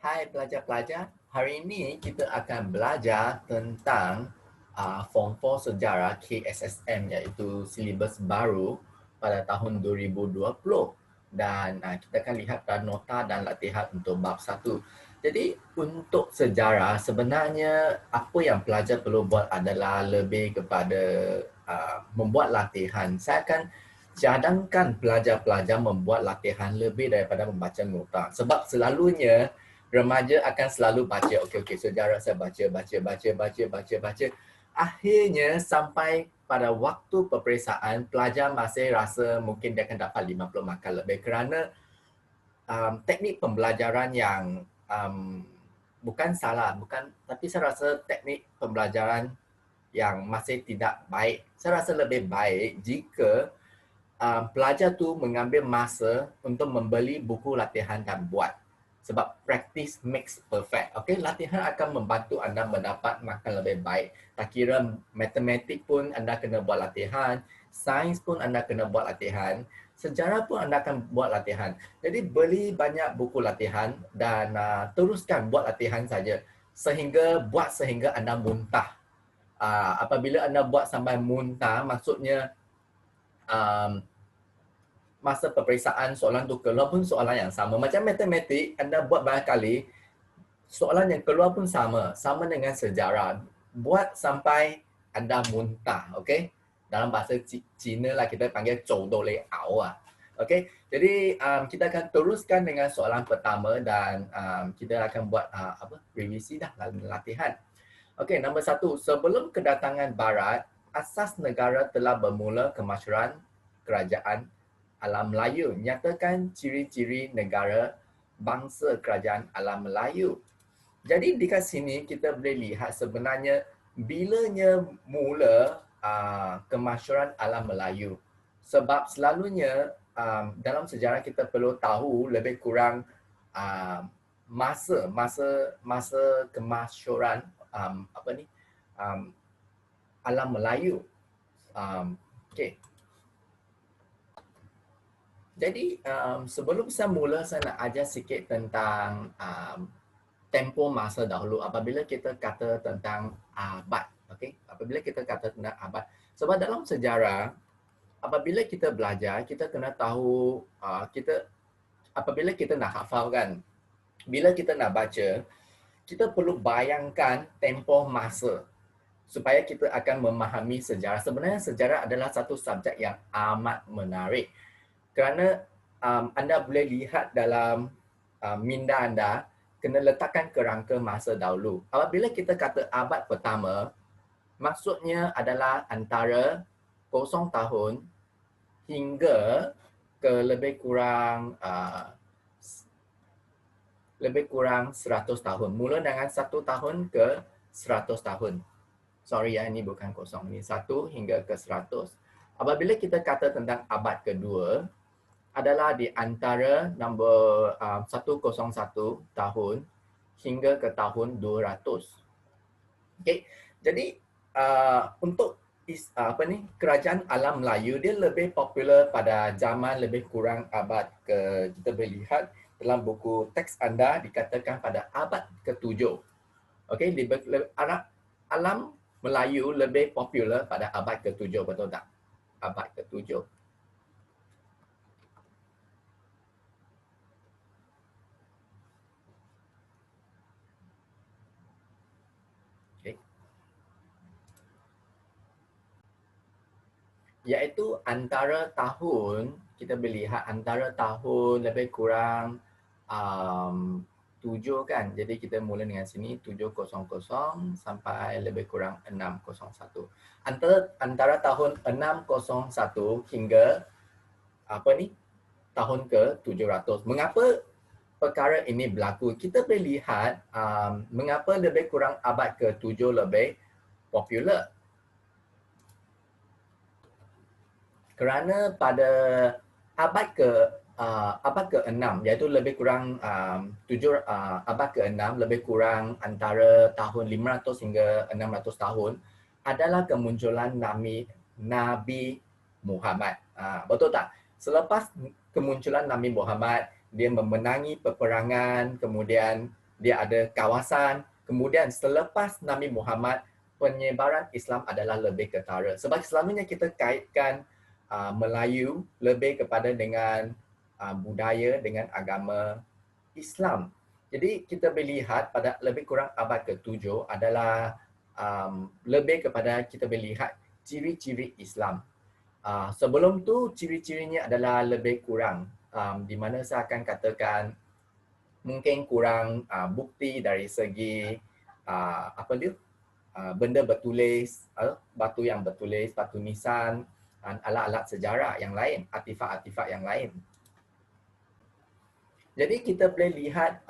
Hai pelajar-pelajar, hari ini kita akan belajar tentang Form 4 Sejarah KSSM iaitu silibus baru pada tahun 2020 dan kita akan lihat pada nota dan latihan untuk bab 1. Jadi untuk sejarah sebenarnya apa yang pelajar perlu buat adalah lebih kepada membuat latihan. Saya akan cadangkan pelajar-pelajar membuat latihan lebih daripada membaca nota sebab selalunya remaja akan selalu baca, okey, sejarah saya baca. Akhirnya sampai pada waktu peperiksaan, pelajar masih rasa mungkin dia akan dapat 50 markah lebih kerana teknik pembelajaran yang bukan salah, tapi saya rasa teknik pembelajaran yang masih tidak baik. Saya rasa lebih baik jika pelajar tu mengambil masa untuk membeli buku latihan dan buat. Sebab practice makes perfect. Okay? Latihan akan membantu anda mendapat markah lebih baik. Tak kira matematik pun anda kena buat latihan, sains pun anda kena buat latihan, sejarah pun anda akan buat latihan. Jadi beli banyak buku latihan dan teruskan buat latihan saja sehingga anda muntah. Apabila anda buat sampai muntah, maksudnya um, masa peperiksaan soalan tu keluar pun soalan yang sama. Macam matematik, anda buat banyak kali, soalan yang keluar pun sama dengan sejarah. Buat sampai anda muntah, okey? Dalam bahasa Cina lah kita panggil zhou dou lei ao lah. Okey, jadi kita akan teruskan dengan soalan pertama dan kita akan buat revisi dah latihan. Okey, nombor 1. Sebelum kedatangan Barat, asas negara telah bermula kemasyhuran kerajaan alam Melayu. Nyatakan ciri-ciri negara bangsa kerajaan alam Melayu. Jadi di kat sini kita boleh lihat sebenarnya bilanya mula kemasyhuran alam Melayu. Sebab selalunya dalam sejarah kita perlu tahu lebih kurang masa kemasyhuran alam Melayu. Okey. Jadi sebelum saya mula, saya nak ajar sikit tentang tempoh masa dahulu apabila kita kata tentang abad. Okay? Apabila kita kata tentang abad. Sebab dalam sejarah, apabila kita belajar, kita kena tahu, apabila kita nak hafalkan, bila kita nak baca, kita perlu bayangkan tempoh masa supaya kita akan memahami sejarah. Sebenarnya sejarah adalah satu subjek yang amat menarik. Kerana anda boleh lihat dalam minda anda, kena letakkan kerangka masa dahulu. Apabila kita kata abad pertama, maksudnya adalah antara 0 tahun hingga ke lebih kurang 100 tahun. Mula dengan 1 tahun ke 100 tahun. Sorry ya, ini bukan kosong. Ini 1 hingga ke 100. Apabila kita kata tentang abad kedua, adalah di antara nombor 101 tahun hingga ke tahun 200. Okay. Jadi untuk kerajaan alam Melayu, dia lebih popular pada zaman lebih kurang abad kita boleh lihat dalam buku teks anda dikatakan pada abad ke-7. Okay. Alam Melayu lebih popular pada abad ke-7, betul tak? Abad ke-7. Iaitu antara tahun, kita boleh lihat antara tahun lebih kurang 7 kan. Jadi kita mula dengan sini 700 sampai lebih kurang 601. Antara tahun 601 hingga tahun ke-700. Mengapa perkara ini berlaku? Kita boleh lihat mengapa lebih kurang abad ke-7 lebih popular. Kerana pada abad ke-6 iaitu lebih kurang abad ke-6 lebih kurang antara tahun 500 hingga 600 tahun adalah kemunculan Nabi Muhammad. Betul tak? Selepas kemunculan Nabi Muhammad, dia memenangi peperangan, kemudian dia ada kawasan. Kemudian selepas Nabi Muhammad, penyebaran Islam adalah lebih ketara. Sebab selalunya kita kaitkan Melayu lebih kepada dengan budaya, dengan agama Islam. Jadi kita melihat pada lebih kurang abad ke-7 adalah lebih kepada kita melihat ciri-ciri Islam. Sebelum tu ciri-cirinya adalah lebih kurang, di mana saya akan katakan mungkin kurang bukti dari segi benda bertulis, batu yang bertulis, batu nisan, alat-alat sejarah yang lain, artifak-artifak yang lain. Jadi kita boleh lihat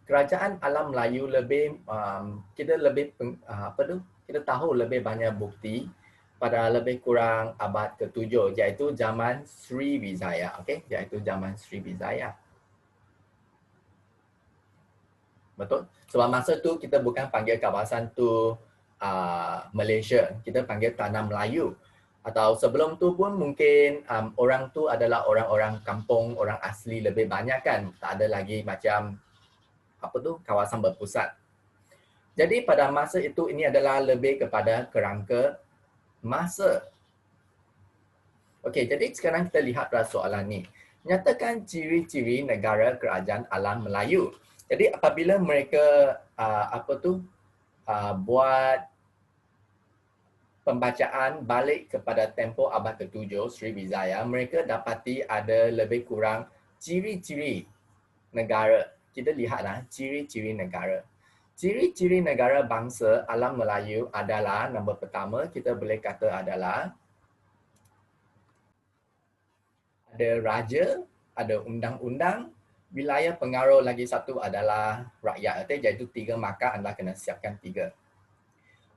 kerajaan alam Melayu lebih kita tahu lebih banyak bukti pada lebih kurang abad ke-7, iaitu zaman Sriwijaya, okey, iaitu zaman Sriwijaya. Betul? Sebab masa tu kita bukan panggil kawasan tu Malaysia, kita panggil Tanah Melayu. Atau sebelum tu pun mungkin orang tu adalah orang-orang kampung, orang asli lebih banyak kan. Tak ada lagi macam kawasan berpusat. Jadi pada masa itu ini adalah lebih kepada kerangka masa. Okey, jadi sekarang kita lihat pada soalan ni. Nyatakan ciri-ciri negara kerajaan alam Melayu. Jadi apabila mereka buat pembacaan balik kepada tempoh abad ke-7 Sriwijaya, mereka dapati ada lebih kurang ciri-ciri negara. Kita lihatlah ciri-ciri negara. Ciri-ciri negara bangsa alam Melayu adalah, nombor pertama kita boleh kata adalah ada raja, ada undang-undang, wilayah pengaruh lagi satu adalah rakyat. Iaitu 3 markah, anda kena siapkan 3.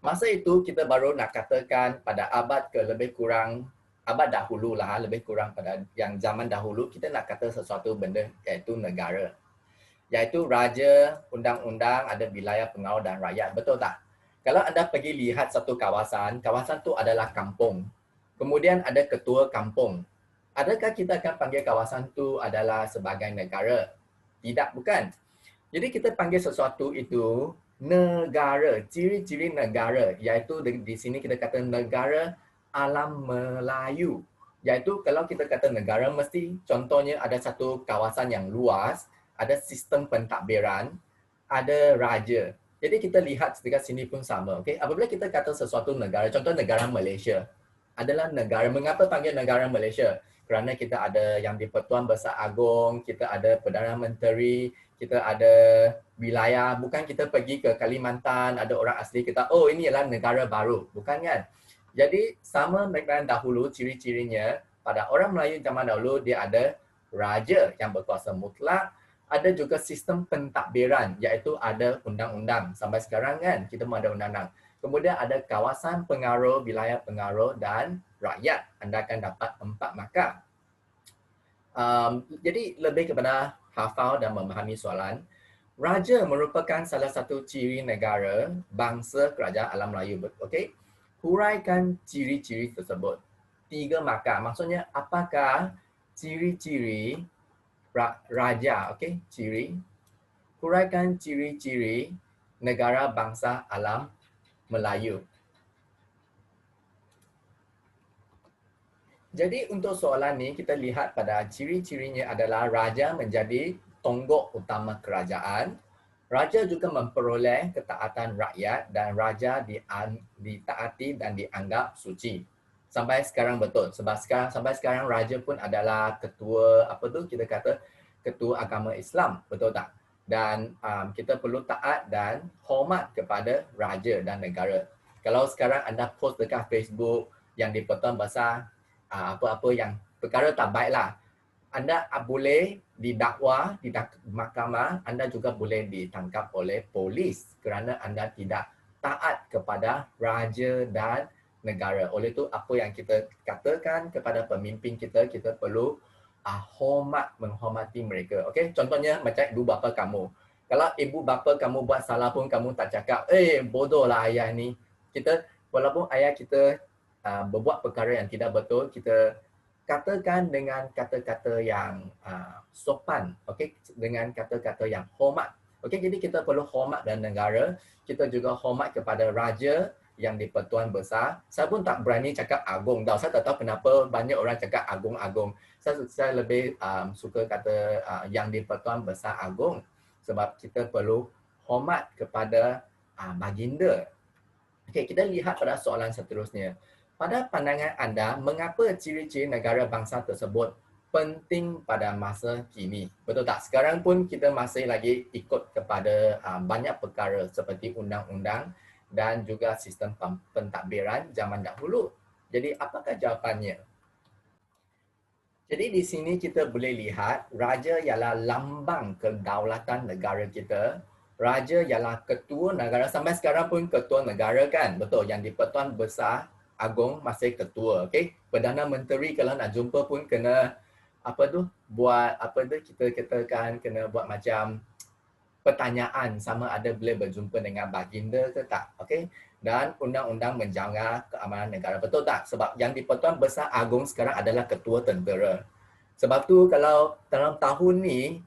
Masa itu kita baru nak katakan pada abad ke lebih kurang, abad dahulu lah, lebih kurang pada yang zaman dahulu, kita nak kata sesuatu benda iaitu negara. Iaitu raja, undang-undang, ada wilayah pengaruh dan rakyat. Betul tak? Kalau anda pergi lihat satu kawasan, kawasan tu adalah kampung. Kemudian ada ketua kampung. Adakah kita akan panggil kawasan tu adalah sebagai negara? Tidak, bukan. Jadi kita panggil sesuatu itu negara, ciri-ciri negara, iaitu di sini kita kata negara alam Melayu. Iaitu kalau kita kata negara, mesti contohnya ada satu kawasan yang luas, ada sistem pentadbiran, ada raja. Jadi kita lihat dekat sini pun sama. Okay? Apabila kita kata sesuatu negara, contoh negara Malaysia, adalah negara. Mengapa panggil negara Malaysia? Kerana kita ada yang di-Pertuan Besar Agong, kita ada Perdana Menteri, kita ada wilayah. Bukan kita pergi ke Kalimantan, ada orang asli kita, oh ini adalah negara baru. Bukan kan? Jadi sama negara dahulu, ciri-cirinya pada orang Melayu zaman dahulu, dia ada raja yang berkuasa mutlak, ada juga sistem pentadbiran, iaitu ada undang-undang. Sampai sekarang kan, kita pun ada undang-undang. Kemudian ada kawasan pengaruh, wilayah pengaruh dan rakyat. Anda akan dapat 4 markah. Jadi lebih kepada hafal dan memahami soalan. Raja merupakan salah satu ciri negara bangsa kerajaan alam Melayu. Okey? Huraikan ciri-ciri tersebut. 3 markah. Maksudnya apakah ciri-ciri raja? Okey? Ciri. Huraikan ciri-ciri negara bangsa alam Melayu. Jadi untuk soalan ni kita lihat pada ciri-cirinya adalah raja menjadi tonggok utama kerajaan. Raja juga memperoleh ketaatan rakyat dan raja ditaati dan dianggap suci. Sampai sekarang betul. Sebab sampai sekarang raja pun adalah ketua kita kata ketua agama Islam, betul tak? Dan kita perlu taat dan hormat kepada raja dan negara. Kalau sekarang anda post dekat Facebook yang di-Pertuan Besar apa-apa yang perkara tak baiklah, anda boleh didakwa di mahkamah, anda juga boleh ditangkap oleh polis kerana anda tidak taat kepada raja dan negara. Oleh itu apa yang kita katakan kepada pemimpin kita, kita perlu menghormati mereka. Okey, contohnya macam ibu bapa kamu. Kalau ibu bapa kamu buat salah pun kamu tak cakap, bodohlah ayah ni. Kita walaupun ayah kita berbuat perkara yang tidak betul, kita katakan dengan kata-kata yang sopan, okey, dengan kata-kata yang hormat. Okey, jadi kita perlu hormat dan negara, kita juga hormat kepada raja yang di-Pertuan Besar. Saya pun tak berani cakap agung tau. Saya tak tahu kenapa banyak orang cakap agung-agung. Saya lebih suka kata yang di-Pertuan Besar Agung sebab kita perlu hormat kepada baginda. Okey, kita lihat pada soalan seterusnya. Pada pandangan anda, mengapa ciri-ciri negara bangsa tersebut penting pada masa kini? Betul tak? Sekarang pun kita masih lagi ikut kepada banyak perkara seperti undang-undang dan juga sistem pentadbiran zaman dahulu. Jadi apakah jawapannya? Jadi di sini kita boleh lihat raja ialah lambang kedaulatan negara kita. Raja ialah ketua negara, sampai sekarang pun ketua negara kan? Betul, yang di-Pertuan Besar Agong masih ketua, okey. Perdana Menteri kalau nak jumpa pun kena buat kita katakan kena buat macam pertanyaan sama ada boleh berjumpa dengan baginda ke tak, okey. Dan undang-undang menjaga keamanan negara, betul tak? Sebab yang di-Pertuan Besar Agong sekarang adalah ketua tentera. Sebab tu kalau dalam tahun ni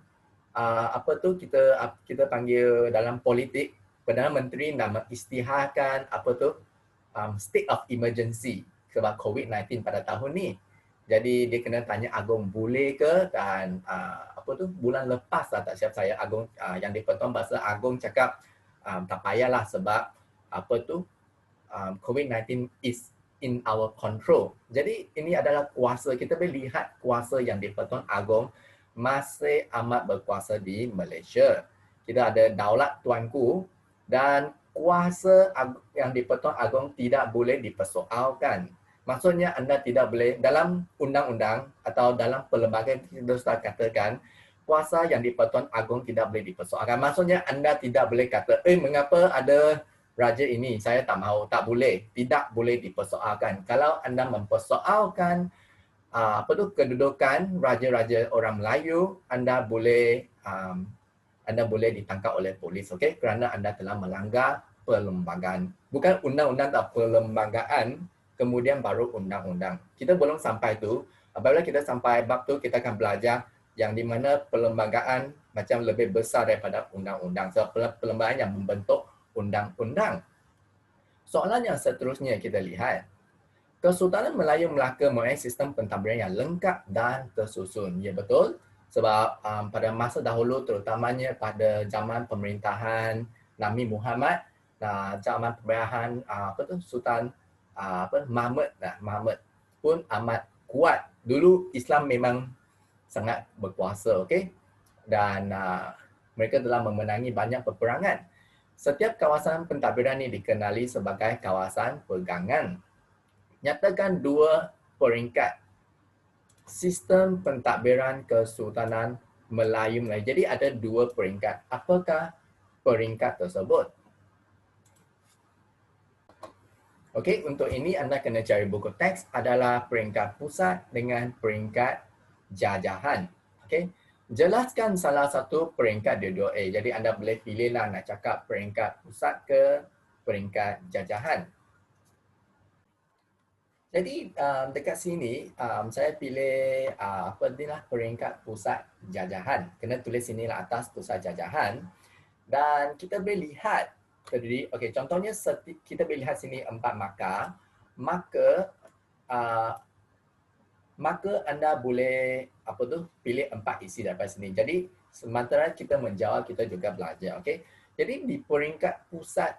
kita panggil dalam politik, Perdana Menteri nak mengisytiharkan state of emergency sebab COVID-19 pada tahun ni. Jadi dia kena tanya Agong boleh ke, dan bulan lepas lah tak silap saya Agong yang di-Pertuan Besar Agong cakap tak payahlah sebab COVID-19 is in our control. Jadi ini adalah kuasa, kita boleh lihat kuasa yang di-Pertuan Agong masih amat berkuasa di Malaysia. Kita ada daulat tuanku dan kuasa yang di-Pertuan Agong tidak boleh dipersoalkan. Maksudnya anda tidak boleh dalam undang-undang atau dalam perlembagaan kita sudah katakan kuasa yang di-Pertuan Agong tidak boleh dipersoalkan. Maksudnya anda tidak boleh kata, mengapa ada raja ini, saya tak mahu, tak boleh, tidak boleh dipersoalkan. Kalau anda mempersoalkan kedudukan raja-raja orang Melayu, anda boleh ditangkap oleh polis, okey, kerana anda telah melanggar perlembagaan. Bukan undang-undang tak, perlembagaan, kemudian baru undang-undang. Kita belum sampai tu. Apabila kita sampai bab tu, kita akan belajar yang di mana perlembagaan macam lebih besar daripada undang-undang. Sebab perlembagaan yang membentuk undang-undang. Soalan yang seterusnya kita lihat. Kesultanan Melayu Melaka mempunyai sistem pentadbiran yang lengkap dan tersusun. Ya, betul. Sebab pada masa dahulu, terutamanya pada zaman pemerintahan Nabi Muhammad, zaman pemerintahan Sultan Mahmud pun amat kuat. Dulu Islam memang sangat berkuasa, okey. Dan mereka telah memenangi banyak peperangan. Setiap kawasan pentadbiran ini dikenali sebagai kawasan pegangan. Nyatakan dua peringkat sistem pentadbiran Kesultanan Melayu. Jadi ada dua peringkat. Apakah peringkat tersebut? Okey, untuk ini anda kena cari buku teks adalah peringkat pusat dengan peringkat jajahan. Okey, jelaskan salah satu peringkat dua-dua. Jadi anda boleh pilihlah nak cakap peringkat pusat ke peringkat jajahan. Jadi dekat sini saya pilih peringkat pusat jajahan. Kena tulis sinilah atas pusat jajahan. Dan kita boleh lihat terdiri, okey, contohnya kita boleh lihat sini 4 markah. Maka anda boleh pilih 4 isi daripada sini. Jadi sementara kita menjawab, kita juga belajar, okey. Jadi di peringkat pusat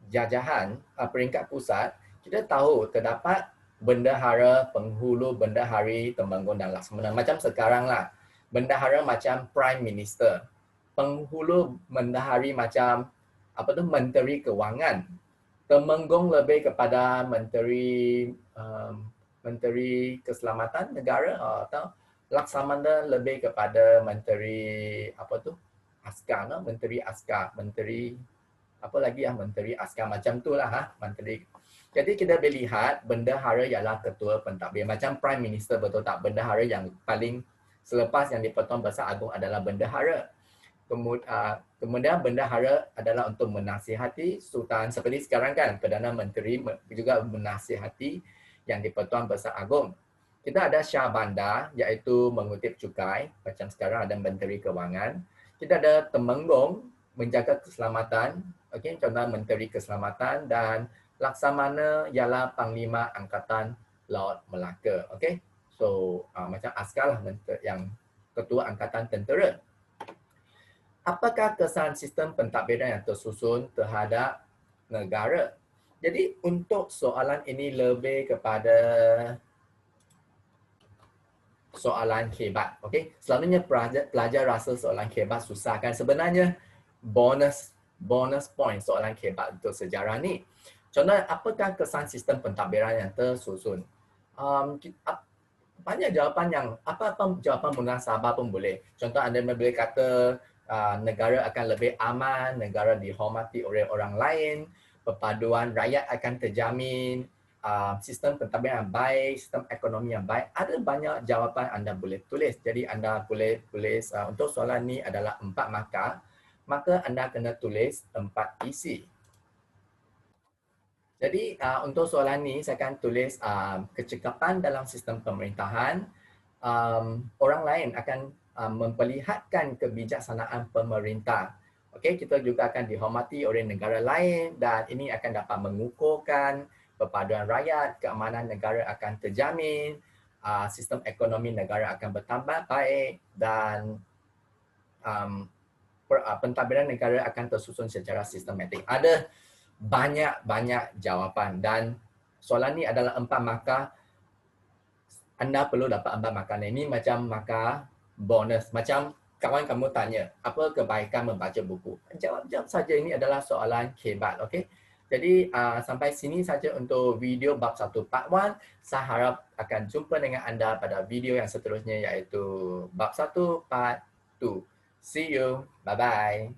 jajahan, peringkat pusat, kita tahu terdapat bendahara, penghulu, bendahari, temenggung dan laksamana. Macam sekarang lah, bendahara macam Prime Minister. Penghulu bendahari macam Menteri Kewangan. Temenggung lebih kepada Menteri Keselamatan Negara, atau laksamana lebih kepada Menteri Askar, Menteri Askar, Menteri Menteri Askar macam tu lah, Menteri. Jadi kita boleh lihat bendahara ialah ketua pentadbir. Macam Prime Minister, betul tak? Bendahara yang paling selepas yang di-Pertuan Besar Agong adalah bendahara. Kemudian bendahara adalah untuk menasihati Sultan. Seperti sekarang kan, Perdana Menteri juga menasihati yang di-Pertuan Besar Agong. Kita ada syah bandar, iaitu mengutip cukai, macam sekarang ada Menteri Kewangan. Kita ada Temenggung, menjaga keselamatan, okey, contoh Menteri Keselamatan, dan Laksamana ialah Panglima Angkatan Laut Melaka. Okey, so macam askar lah yang Ketua Angkatan Tentera. Apakah kesan sistem pentadbiran yang tersusun terhadap negara? Jadi untuk soalan ini lebih kepada soalan hebat. Okey, selalunya pelajar rasa soalan hebat susah kan. Sebenarnya bonus point soalan hebat untuk sejarah ni. Contoh, apakah kesan sistem pentadbiran yang tersusun? Banyak jawapan yang apa-apa jawapan munasabah pun boleh. Contoh, anda boleh kata negara akan lebih aman, negara dihormati oleh orang lain, perpaduan rakyat akan terjamin, sistem pentadbiran yang baik, sistem ekonomi yang baik. Ada banyak jawapan anda boleh tulis. Jadi anda boleh tulis untuk soalan ni adalah 4 markah, maka anda kena tulis 4 isi. Jadi untuk soalan ni saya akan tulis kecekapan dalam sistem pemerintahan. Orang lain akan memperlihatkan kebijaksanaan pemerintah. Okey, kita juga akan dihormati oleh negara lain dan ini akan dapat mengukuhkan perpaduan rakyat, keamanan negara akan terjamin, sistem ekonomi negara akan bertambah baik dan pentadbiran negara akan tersusun secara sistematik. Ada banyak jawapan dan soalan ni adalah 4 markah. Anda perlu dapat 4 markah. Ini macam markah bonus. Macam kawan kamu tanya, apa kebaikan membaca buku? Jawab saja, ini adalah soalan hebat. Okey. Jadi sampai sini saja untuk video bab 1 part 1. Saya harap akan jumpa dengan anda pada video yang seterusnya, iaitu bab 1 part 2. See you. Bye-bye.